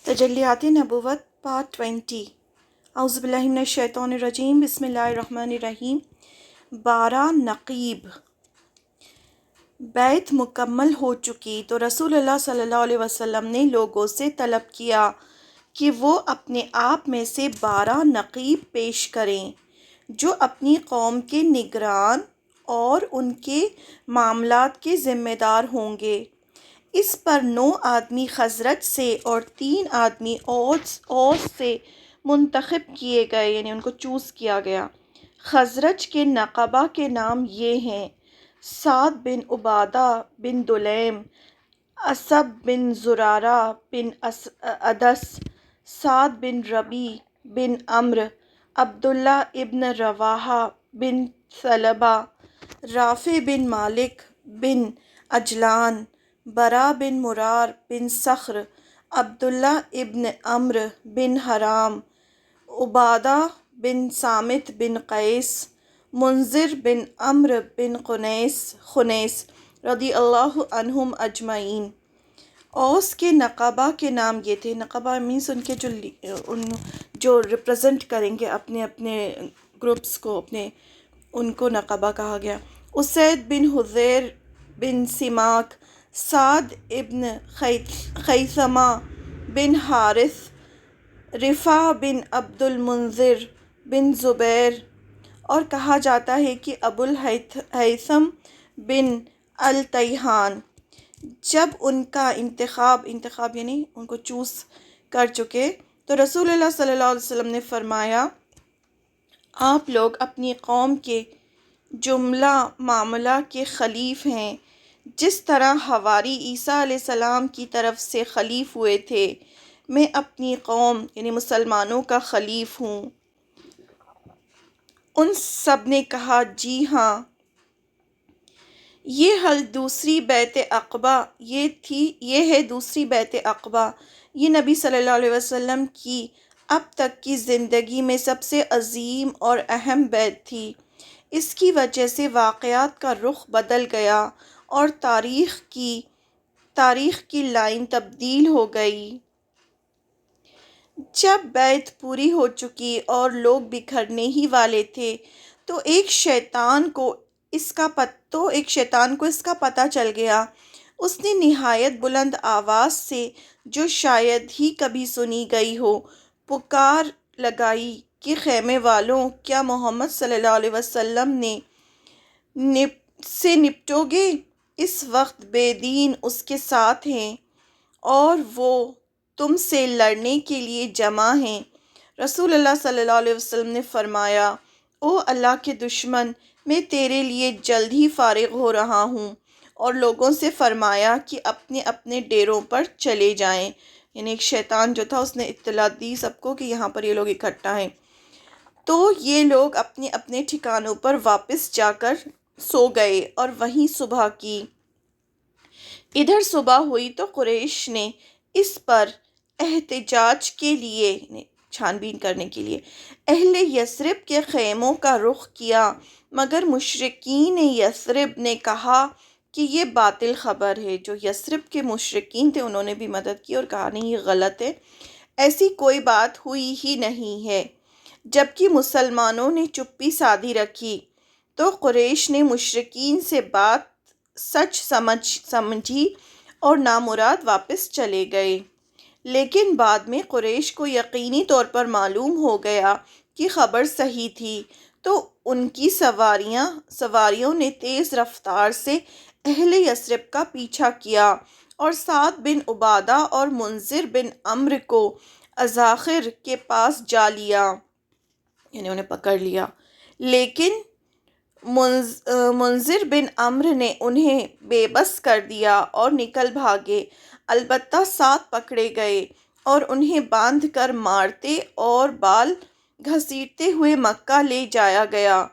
تجلیات نبوت پارٹ 20 اعوذ باللہ من الشیطان الرجیم بسم اللہ الرحمن الرحیم 12 نقیب بیعت مکمل ہو چکی تو رسول اللہ صلی اللہ علیہ وسلم نے لوگوں سے طلب کیا کہ وہ اپنے آپ میں سے 12 نقیب پیش کریں جو اپنی قوم کے نگران اور ان کے معاملات کے ذمہ دار ہوں گے۔ اس پر 9 آدمی خزرج سے اور 3 آدمی اوس سے منتخب کیے گئے، یعنی ان کو چوز کیا گیا۔ خزرج کے نقبہ کے نام یہ ہیں: سعد بن عبادہ بن دلیم، اسب بن زرارہ بن عدس، سعد بن ربیع بن عمرو، عبداللہ ابن رواحہ بن ثعلبہ، رافع بن مالک بن عجلان، برا بن مرار بن صخر، عبداللہ ابن عمرو بن حرام، عبادہ بن صامت بن قیس، منذر بن عمرو بن خنیس رضی اللہ عنہم اجمعین۔ اوس کے نقبہ کے نام یہ تھے۔ نقبہ مینس ان کے جو ریپرزنٹ کریں گے اپنے اپنے گروپس کو، ان کو نقبہ کہا گیا۔ اسید بن حضیر بن سماک، سعد ابن خیثمہ بن حارث، رفاع بن عبد المنذر بن زبیر، اور کہا جاتا ہے کہ ابو الہیثم بن التیہان۔ جب ان کا انتخاب یعنی ان کو چوز کر چکے تو رسول اللہ صلی اللہ علیہ وسلم نے فرمایا، آپ لوگ اپنی قوم کے جملہ معاملہ کے خلیف ہیں، جس طرح حواری عیسیٰ علیہ السلام کی طرف سے خلیف ہوئے تھے۔ میں اپنی قوم یعنی مسلمانوں کا خلیف ہوں۔ ان سب نے کہا، جی ہاں۔ یہ ہے دوسری بیعت عقبہ۔ یہ نبی صلی اللہ علیہ وسلم کی اب تک کی زندگی میں سب سے عظیم اور اہم بیعت تھی۔ اس کی وجہ سے واقعات کا رخ بدل گیا اور تاریخ کی لائن تبدیل ہو گئی۔ جب بیعت پوری ہو چکی اور لوگ بکھرنے ہی والے تھے تو ایک شیطان کو اس کا پتہ چل گیا۔ اس نے نہایت بلند آواز سے، جو شاید ہی کبھی سنی گئی ہو، پکار لگائی کہ خیمے والوں، کیا محمد صلی اللہ علیہ وسلم سے نپٹو گے؟ اس وقت بے دین اس کے ساتھ ہیں اور وہ تم سے لڑنے کے لیے جمع ہیں۔ رسول اللہ صلی اللہ علیہ وسلم نے فرمایا، او اللہ کے دشمن، میں تیرے لیے جلد ہی فارغ ہو رہا ہوں، اور لوگوں سے فرمایا کہ اپنے اپنے ڈیروں پر چلے جائیں۔ یعنی ایک شیطان جو تھا اس نے اطلاع دی سب کو کہ یہاں پر یہ لوگ اکٹھا ہیں۔ تو یہ لوگ اپنے اپنے ٹھکانوں پر واپس جا کر سو گئے اور وہیں صبح کی۔ ادھر صبح ہوئی تو قریش نے اس پر احتجاج کے لیے چھان بین کرنے کے لیے اہل یثرب کے خیموں کا رخ کیا، مگر مشرکین یثرب نے کہا کہ یہ باطل خبر ہے۔ جو یثرب کے مشرکین تھے انہوں نے بھی مدد کی اور کہا نہیں، یہ غلط ہے، ایسی کوئی بات ہوئی ہی نہیں ہے۔ جبکہ مسلمانوں نے چپی سادھی رکھی تو قریش نے مشرکین سے بات سچ سمجھی اور نامراد واپس چلے گئے۔ لیکن بعد میں قریش کو یقینی طور پر معلوم ہو گیا کہ خبر صحیح تھی، تو ان کی سواریوں نے تیز رفتار سے اہل یثرب کا پیچھا کیا اور سعد بن عبادہ اور منذر بن عمرو کو اذاخر کے پاس جا لیا، یعنی انہیں پکڑ لیا۔ لیکن منذر بن عمرو نے انہیں بے بس کر دیا اور نکل بھاگے۔ البتہ سعد پکڑے گئے اور انہیں باندھ کر مارتے اور بال گھسیٹتے ہوئے مکہ لے جایا گیا۔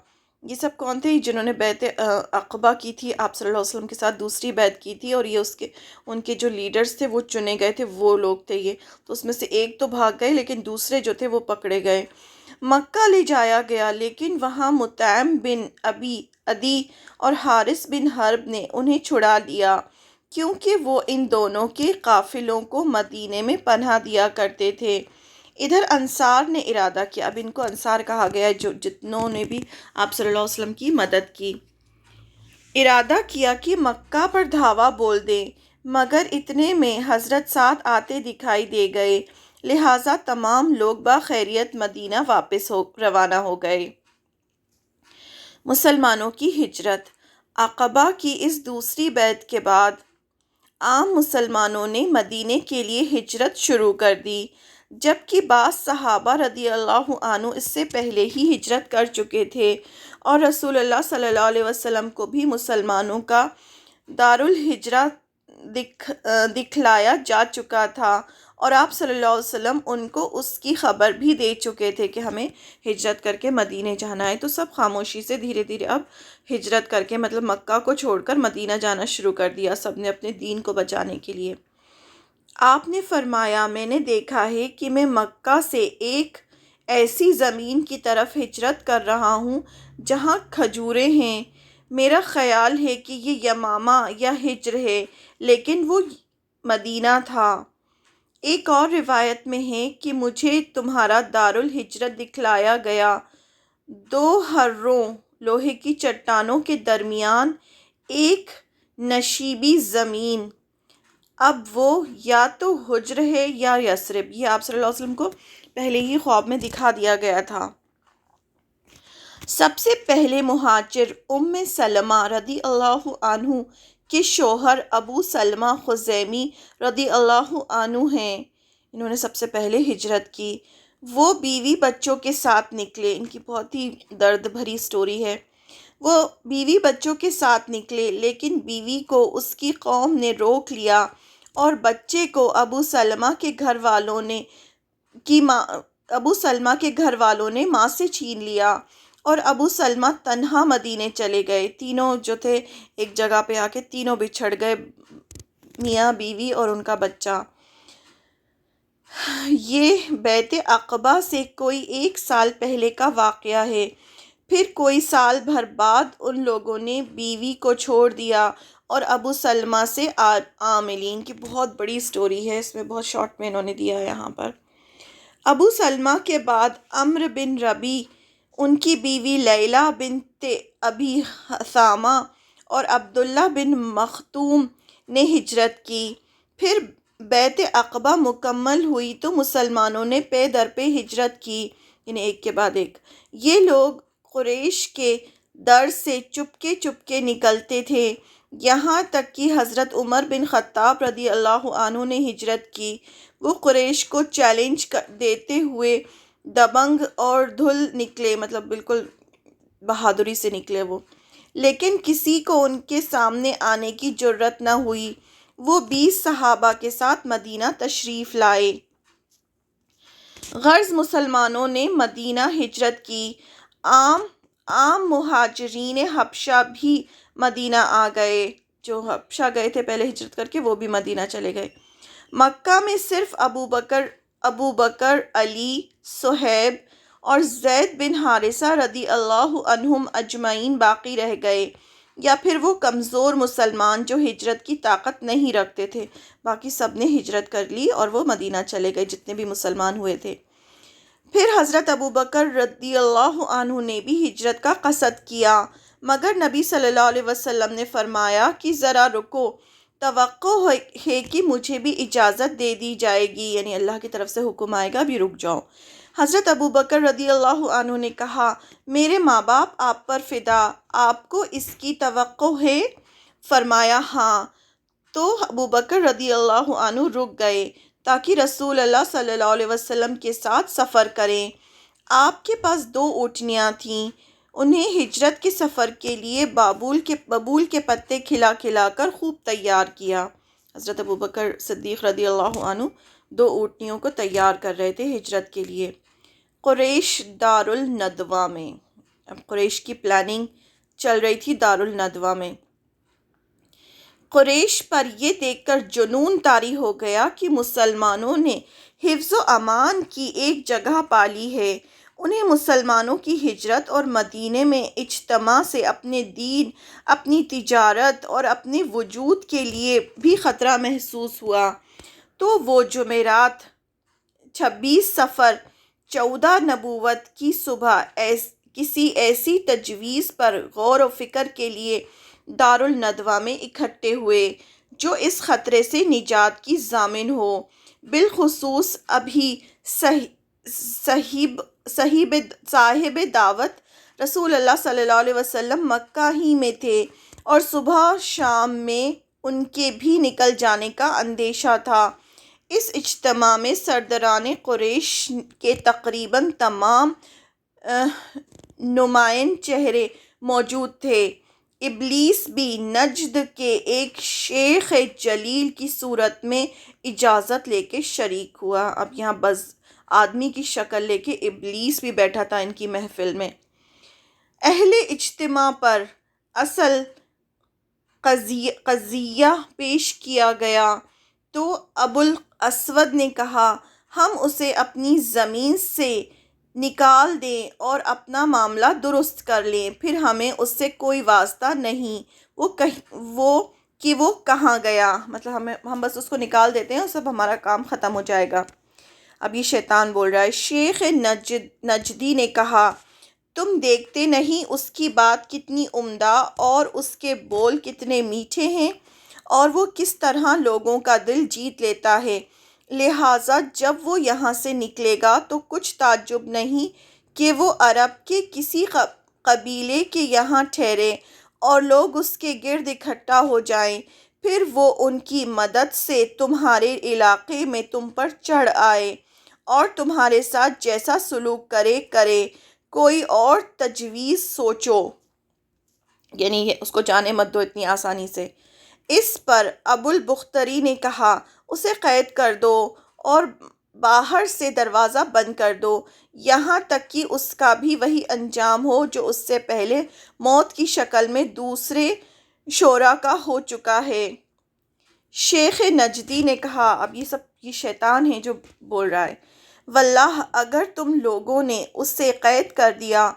یہ سب کون تھے؟ جنہوں نے بیعت عقبہ کی تھی، آپ صلی اللہ علیہ وسلم کے ساتھ دوسری بیعت کی تھی، اور یہ ان کے جو لیڈرز تھے وہ چنے گئے تھے، وہ لوگ تھے یہ۔ تو اس میں سے ایک تو بھاگ گئے لیکن دوسرے جو تھے وہ پکڑے گئے۔ مکہ لے جایا گیا، لیکن وہاں مطعم بن عدی اور حارث بن حرب نے انہیں چھڑا لیا۔ کیونکہ وہ ان دونوں کے قافلوں کو مدینے میں پناہ دیا کرتے تھے۔ ادھر انصار نے ارادہ کیا، اب ان کو انصار کہا گیا ہے جو جتنوں نے بھی آپ صلی اللہ علیہ وسلم کی مدد کی، ارادہ کیا کہ مکہ پر دھاوا بول دیں، مگر اتنے میں حضرت ساتھ آتے دکھائی دے گئے، لہٰذا تمام لوگ بخیریت مدینہ واپس روانہ ہو گئے۔ مسلمانوں کی ہجرت۔ عقبہ کی اس دوسری بیعت کے بعد عام مسلمانوں نے مدینے کے لیے ہجرت شروع کر دی، جبکہ بعض صحابہ رضی اللہ عنہ اس سے پہلے ہی ہجرت کر چکے تھے، اور رسول اللہ صلی اللہ علیہ وسلم کو بھی مسلمانوں کا دارالہجرہ دکھلایا جا چکا تھا، اور آپ صلی اللہ علیہ وسلم ان کو اس کی خبر بھی دے چکے تھے کہ ہمیں ہجرت کر کے مدینے جانا ہے۔ تو سب خاموشی سے دھیرے دھیرے اب ہجرت کر کے مطلب مکہ کو چھوڑ کر مدینہ جانا شروع کر دیا، سب نے اپنے دین کو بچانے کے لیے۔ آپ نے فرمایا، میں نے دیکھا ہے کہ میں مکہ سے ایک ایسی زمین کی طرف ہجرت کر رہا ہوں جہاں کھجوریں ہیں، میرا خیال ہے کہ یہ یمامہ یا ہجر ہے، لیکن وہ مدینہ تھا۔ ایک اور روایت میں ہے کہ مجھے تمہارا دارالہجرت دکھلایا گیا، دو ہروں لوہے کی چٹانوں کے درمیان ایک نشیبی زمین، اب وہ یا تو حجر ہے یا یثرب۔ یہ آپ صلی اللہ علیہ وسلم کو پہلے ہی خواب میں دکھا دیا گیا تھا۔ سب سے پہلے مہاجر ام سلمہ رضی اللہ عنہ کے شوہر ابو سلمہ خزیمی رضی اللہ عنہ ہیں، انہوں نے سب سے پہلے ہجرت کی۔ وہ بیوی بچوں کے ساتھ نکلے، ان کی بہت ہی درد بھری سٹوری ہے۔ وہ بیوی بچوں کے ساتھ نکلے، لیکن بیوی کو اس کی قوم نے روک لیا، اور بچے کو ابو سلمہ کے گھر والوں نے ماں سے چھین لیا، اور ابو سلمہ تنہا مدینے چلے گئے۔ تینوں جو تھے ایک جگہ پہ آ کے تینوں بچھڑ گئے، میاں بیوی اور ان کا بچہ۔ یہ بیعت عقبہ سے کوئی 1 سال پہلے کا واقعہ ہے۔ پھر کوئی سال بھر بعد ان لوگوں نے بیوی کو چھوڑ دیا اور ابو سلمہ سے آ ملی۔ ان کی بہت بڑی سٹوری ہے، اس میں بہت شارٹ میں انہوں نے دیا ہے یہاں پر۔ ابو سلمہ کے بعد عمرو بن ربیع، ان کی بیوی لیلہ بنت ابی حثامہ اور عبداللہ بن مخزوم نے ہجرت کی۔ پھر بیعت عقبہ مکمل ہوئی تو مسلمانوں نے پے در پے ہجرت کی، یعنی ایک کے بعد ایک۔ یہ لوگ قریش کے در سے چپکے چپکے نکلتے تھے، یہاں تک کہ حضرت عمر بن خطاب رضی اللہ عنہ نے ہجرت کی۔ وہ قریش کو چیلنج دیتے ہوئے دبنگ اور دھل نکلے، مطلب بالکل بہادری سے نکلے وہ، لیکن کسی کو ان کے سامنے آنے کی جرأت نہ ہوئی۔ وہ 20 صحابہ کے ساتھ مدینہ تشریف لائے۔ غرض مسلمانوں نے مدینہ ہجرت کی۔ عام مہاجرین حبشہ بھی مدینہ آ گئے، جو حبشہ گئے تھے پہلے ہجرت کر کے وہ بھی مدینہ چلے گئے۔ مکہ میں صرف ابو بکر، علی، صہیب اور زید بن حارثہ رضی اللہ عنہم اجمعین باقی رہ گئے، یا پھر وہ کمزور مسلمان جو ہجرت کی طاقت نہیں رکھتے تھے، باقی سب نے ہجرت کر لی اور وہ مدینہ چلے گئے جتنے بھی مسلمان ہوئے تھے۔ پھر حضرت ابوبکر رضی اللہ عنہ نے بھی ہجرت کا قصد کیا، مگر نبی صلی اللہ علیہ وسلم نے فرمایا کہ ذرا رکو، توقع ہے کہ مجھے بھی اجازت دے دی جائے گی، یعنی اللہ کی طرف سے حکم آئے گا، بھی رک جاؤ۔ حضرت ابوبکر رضی اللہ عنہ نے کہا، میرے ماں باپ آپ پر فدا، آپ کو اس کی توقع ہے؟ فرمایا ہاں۔ تو ابوبکر رضی اللہ عنہ رک گئے تاکہ رسول اللہ صلی اللہ علیہ وسلم کے ساتھ سفر کریں۔ آپ کے پاس 2 اونٹنیاں تھیں، انہیں ہجرت کے سفر کے لیے ببول کے پتے کھلا کھلا کر خوب تیار کیا۔ حضرت ابوبکر صدیق رضی اللہ عنہ 2 اونٹنیوں کو تیار کر رہے تھے ہجرت کے لیے۔ قریش دارالندوہ میں، اب قریش کی پلاننگ چل رہی تھی دارالندوہ میں۔ قریش پر یہ دیکھ کر جنون طاری ہو گیا کہ مسلمانوں نے حفظ و امان کی ایک جگہ پا لی ہے۔ انہیں مسلمانوں کی ہجرت اور مدینے میں اجتماع سے اپنے دین، اپنی تجارت اور اپنے وجود کے لیے بھی خطرہ محسوس ہوا، تو وہ جمعرات 26 صفر 14 نبوت کی صبح کسی ایسی تجویز پر غور و فکر کے لیے دارالندوہ میں اکٹھے ہوئے جو اس خطرے سے نجات کی ضامن ہو۔ بالخصوص ابھی صاحب دعوت رسول اللہ صلی اللہ علیہ وسلم مکہ ہی میں تھے، اور صبح شام میں ان کے بھی نکل جانے کا اندیشہ تھا۔ اس اجتماع میں سرداران قریش کے تقریباً تمام نمایاں چہرے موجود تھے۔ ابلیس بھی نجد کے ایک شیخ جلیل کی صورت میں اجازت لے کے شریک ہوا۔ اب یہاں بس آدمی کی شکل لے کے ابلیس بھی بیٹھا تھا ان کی محفل میں۔ اہل اجتماع پر اصل قضیہ پیش کیا گیا تو ابو الاسود نے کہا، ہم اسے اپنی زمین سے نکال دیں اور اپنا معاملہ درست کر لیں، پھر ہمیں اس سے کوئی واسطہ نہیں کہ وہ کہاں گیا، مطلب ہم بس اس کو نکال دیتے ہیں اور سب ہمارا کام ختم ہو جائے گا۔ اب یہ شیطان بول رہا ہے۔ شیخ نجدی نے کہا، تم دیکھتے نہیں اس کی بات کتنی عمدہ اور اس کے بول کتنے میٹھے ہیں، اور وہ کس طرح لوگوں کا دل جیت لیتا ہے، لہٰذا جب وہ یہاں سے نکلے گا تو کچھ تعجب نہیں کہ وہ عرب کے کسی قبیلے کے یہاں ٹھہرے اور لوگ اس کے گرد اکٹھا ہو جائیں، پھر وہ ان کی مدد سے تمہارے علاقے میں تم پر چڑھ آئے اور تمہارے ساتھ جیسا سلوک کرے، کوئی اور تجویز سوچو، یعنی اس کو جانے مت دو اتنی آسانی سے۔ اس پر ابو البختری نے کہا، اسے قید کر دو اور باہر سے دروازہ بند کر دو، یہاں تک کہ اس کا بھی وہی انجام ہو جو اس سے پہلے موت کی شکل میں دوسرے شعراء کا ہو چکا ہے۔ شیخ نجدی نے کہا، اب یہ شیطان ہے جو بول رہا ہے، واللہ اگر تم لوگوں نے اسے قید کر دیا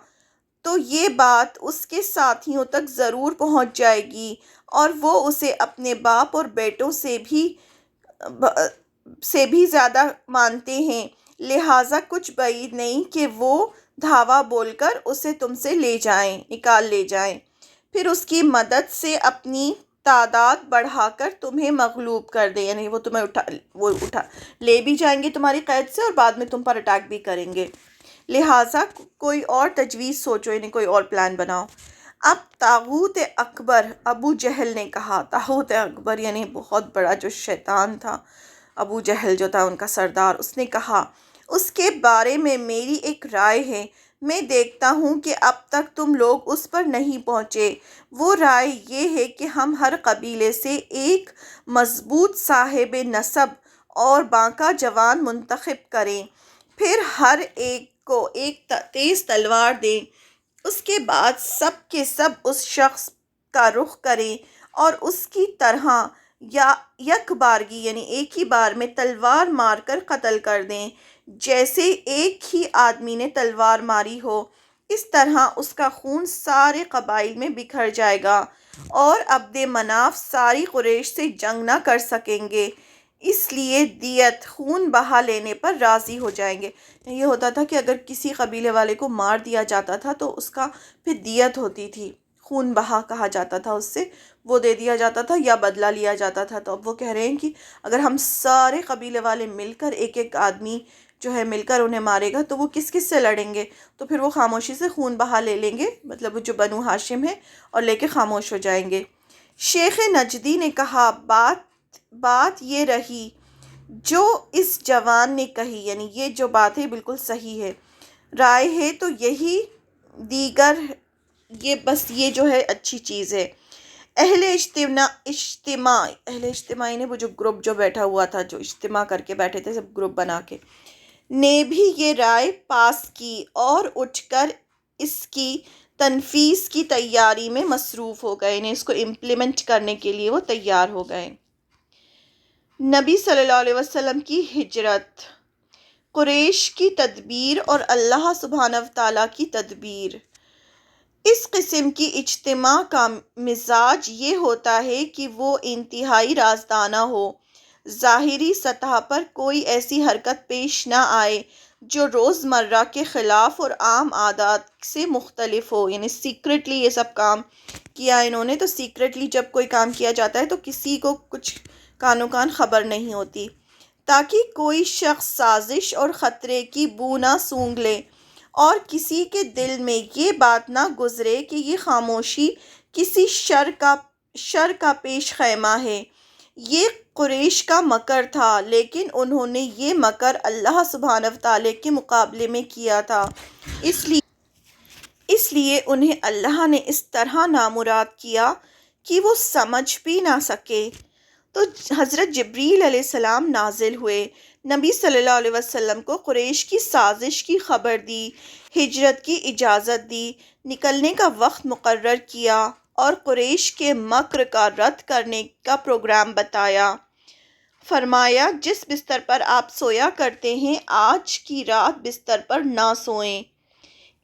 تو یہ بات اس کے ساتھیوں تک ضرور پہنچ جائے گی، اور وہ اسے اپنے باپ اور بیٹوں سے بھی زیادہ مانتے ہیں، لہٰذا کچھ بعید نہیں کہ وہ دھاوا بول کر اسے تم سے نکال لے جائیں، پھر اس کی مدد سے اپنی تعداد بڑھا کر تمہیں مغلوب کر دیں، یعنی وہ تمہیں اٹھا لے بھی جائیں گے تمہاری قید سے، اور بعد میں تم پر اٹیک بھی کریں گے، لہٰذا کوئی اور تجویز سوچو، یعنی کوئی اور پلان بناؤ۔ اب طاغوت اکبر ابو جہل نے کہا، طاغوت اکبر یعنی بہت بڑا جو شیطان تھا، ابو جہل جو تھا ان کا سردار، اس نے کہا، اس کے بارے میں میری ایک رائے ہے، میں دیکھتا ہوں کہ اب تک تم لوگ اس پر نہیں پہنچے۔ وہ رائے یہ ہے کہ ہم ہر قبیلے سے ایک مضبوط صاحب نسب اور بانکا جوان منتخب کریں، پھر ہر ایک کو ایک تیز تلوار دیں، اس کے بعد سب کے سب اس شخص کا رخ کریں اور اس کی طرح یک بارگی یعنی ایک ہی بار میں تلوار مار کر قتل کر دیں، جیسے ایک ہی آدمی نے تلوار ماری ہو، اس طرح اس کا خون سارے قبائل میں بکھر جائے گا اور عبد مناف ساری قریش سے جنگ نہ کر سکیں گے، اس لیے دیت خون بہا لینے پر راضی ہو جائیں گے۔ یہ ہوتا تھا کہ اگر کسی قبیلے والے کو مار دیا جاتا تھا تو اس کا پھر دیت ہوتی تھی، خون بہا کہا جاتا تھا، اس سے وہ دے دیا جاتا تھا یا بدلہ لیا جاتا تھا۔ تو اب وہ کہہ رہے ہیں کہ اگر ہم سارے قبیلے والے مل کر ایک ایک آدمی جو ہے مل کر انہیں مارے گا تو وہ کس کس سے لڑیں گے، تو پھر وہ خاموشی سے خون بہا لے لیں گے، مطلب جو بنو ہاشم ہے، اور لے کے خاموش ہو جائیں گے۔ شیخ نجدی نے کہا، بات یہ رہی جو اس جوان نے کہی، یعنی یہ جو بات ہے بالکل صحیح ہے، رائے ہے تو یہی، دیگر یہ جو ہے اچھی چیز ہے۔ اہل اجتماع نے وہ جو گروپ جو بیٹھا ہوا تھا، جو اجتماع کر کے بیٹھے تھے سب گروپ بنا کے، نے بھی یہ رائے پاس کی اور اٹھ کر اس کی تنفیذ کی تیاری میں مصروف ہو گئے، اس کو امپلیمنٹ کرنے کے لیے وہ تیار ہو گئے۔ نبی صلی اللہ علیہ وسلم کی ہجرت۔ قریش کی تدبیر اور اللہ سبحانہ وتعالیٰ کی تدبیر۔ اس قسم کی اجتماع کا مزاج یہ ہوتا ہے کہ وہ انتہائی رازدانہ ہو، ظاہری سطح پر کوئی ایسی حرکت پیش نہ آئے جو روزمرہ کے خلاف اور عام عادات سے مختلف ہو۔ یعنی سیکرٹلی یہ سب کام کیا انہوں نے، تو سیکرٹلی جب کوئی کام کیا جاتا ہے تو کسی کو کچھ کانوں کان خبر نہیں ہوتی، تاکہ کوئی شخص سازش اور خطرے کی بو نہ سونگھ لے اور کسی کے دل میں یہ بات نہ گزرے کہ یہ خاموشی کسی شر کا پیش خیمہ ہے۔ یہ قریش کا مکر تھا، لیکن انہوں نے یہ مکر اللہ سبحانہ وتعالیٰ کے مقابلے میں کیا تھا، اس لیے انہیں اللہ نے اس طرح نامراد کیا کہ وہ سمجھ بھی نہ سکے۔ تو حضرت جبریل علیہ السلام نازل ہوئے، نبی صلی اللہ علیہ وسلم کو قریش کی سازش کی خبر دی، ہجرت کی اجازت دی، نکلنے کا وقت مقرر کیا اور قریش کے مکر کا رد کرنے کا پروگرام بتایا۔ فرمایا، جس بستر پر آپ سویا کرتے ہیں آج کی رات بستر پر نہ سوئیں۔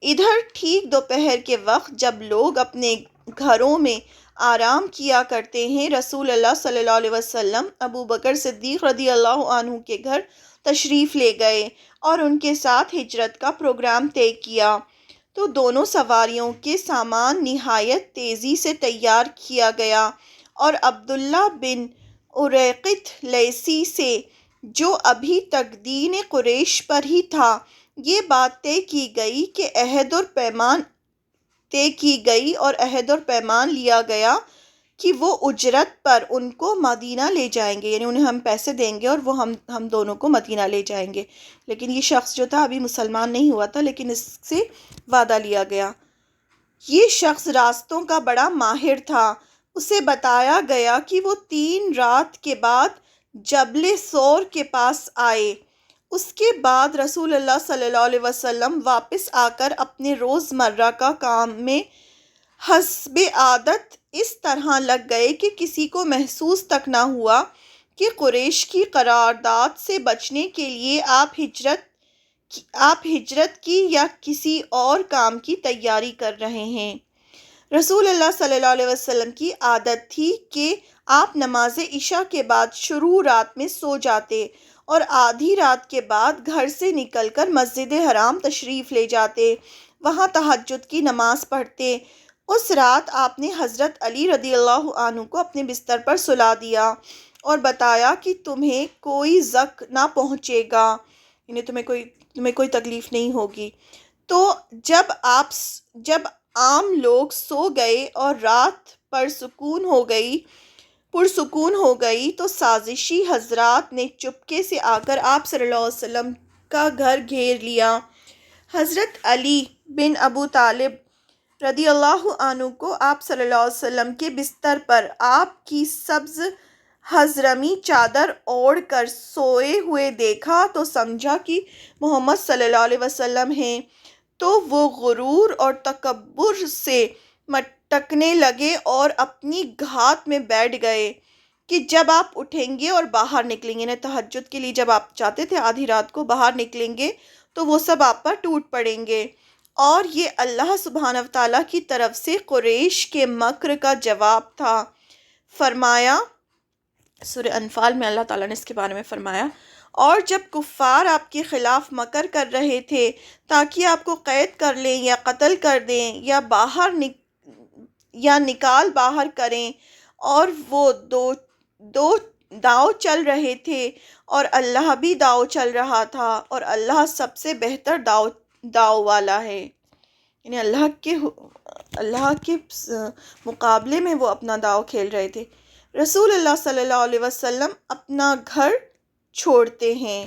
ادھر ٹھیک دوپہر کے وقت جب لوگ اپنے گھروں میں آرام کیا کرتے ہیں، رسول اللہ صلی اللہ علیہ وسلم ابو بکر صدیق رضی اللہ عنہ کے گھر تشریف لے گئے اور ان کے ساتھ ہجرت کا پروگرام طے کیا۔ تو دونوں سواریوں کے سامان نہایت تیزی سے تیار کیا گیا اور عبداللہ بن اریقط لیثی سے، جو ابھی تک دین قریش پر ہی تھا، یہ بات طے کی گئی اور عہد اور پیمان لیا گیا کہ وہ اجرت پر ان کو مدینہ لے جائیں گے، یعنی انہیں ہم پیسے دیں گے اور وہ ہم دونوں کو مدینہ لے جائیں گے۔ لیکن یہ شخص جو تھا ابھی مسلمان نہیں ہوا تھا، لیکن اس سے وعدہ لیا گیا۔ یہ شخص راستوں کا بڑا ماہر تھا، اسے بتایا گیا کہ وہ 3 رات کے بعد جبل ثور کے پاس آئے۔ اس کے بعد رسول اللہ صلی اللہ علیہ وسلم واپس آ کر اپنے روزمرہ کا کام میں حسب عادت اس طرح لگ گئے کہ کسی کو محسوس تک نہ ہوا کہ قریش کی قرارداد سے بچنے کے لیے آپ ہجرت کی یا کسی اور کام کی تیاری کر رہے ہیں۔ رسول اللہ صلی اللہ علیہ وسلم کی عادت تھی کہ آپ نماز عشاء کے بعد شروع رات میں سو جاتے اور آدھی رات کے بعد گھر سے نکل کر مسجد حرام تشریف لے جاتے، وہاں تہجد کی نماز پڑھتے۔ اس رات آپ نے حضرت علی رضی اللہ عنہ کو اپنے بستر پر سلا دیا اور بتایا کہ تمہیں کوئی ضک نہ پہنچے گا، یعنی تمہیں کوئی تکلیف نہیں ہوگی۔ تو جب عام لوگ سو گئے اور رات پرسکون ہو گئی تو سازشی حضرات نے چپکے سے آ کر آپ صلی اللہ علیہ وسلم کا گھر گھیر لیا۔ حضرت علی بن ابو طالب رضی اللہ عنہ کو آپ صلی اللہ علیہ وسلم کے بستر پر آپ کی سبز حضرمی چادر اوڑھ کر سوئے ہوئے دیکھا تو سمجھا کہ محمد صلی اللہ علیہ وسلم ہیں، تو وہ غرور اور تکبر سے مٹکنے لگے اور اپنی گھات میں بیٹھ گئے کہ جب آپ اٹھیں گے اور باہر نکلیں گے، تہجد کے لیے جب آپ چاہتے تھے آدھی رات کو باہر نکلیں گے تو وہ سب آپ پر ٹوٹ پڑیں گے۔ اور یہ اللہ سبحانہ وتعالیٰ کی طرف سے قریش کے مکر کا جواب تھا۔ فرمایا، سورہ انفال میں اللہ تعالیٰ نے اس کے بارے میں فرمایا، اور جب کفار آپ کے خلاف مکر کر رہے تھے تاکہ آپ کو قید کر لیں یا قتل کر دیں یا نکال باہر کریں، اور وہ دو داؤ چل رہے تھے اور اللہ بھی داؤ چل رہا تھا، اور اللہ سب سے بہتر داؤ والا ہے، یعنی اللہ کے مقابلے میں وہ اپنا داؤ کھیل رہے تھے۔ رسول اللہ صلی اللہ علیہ وسلم اپنا گھر چھوڑتے ہیں۔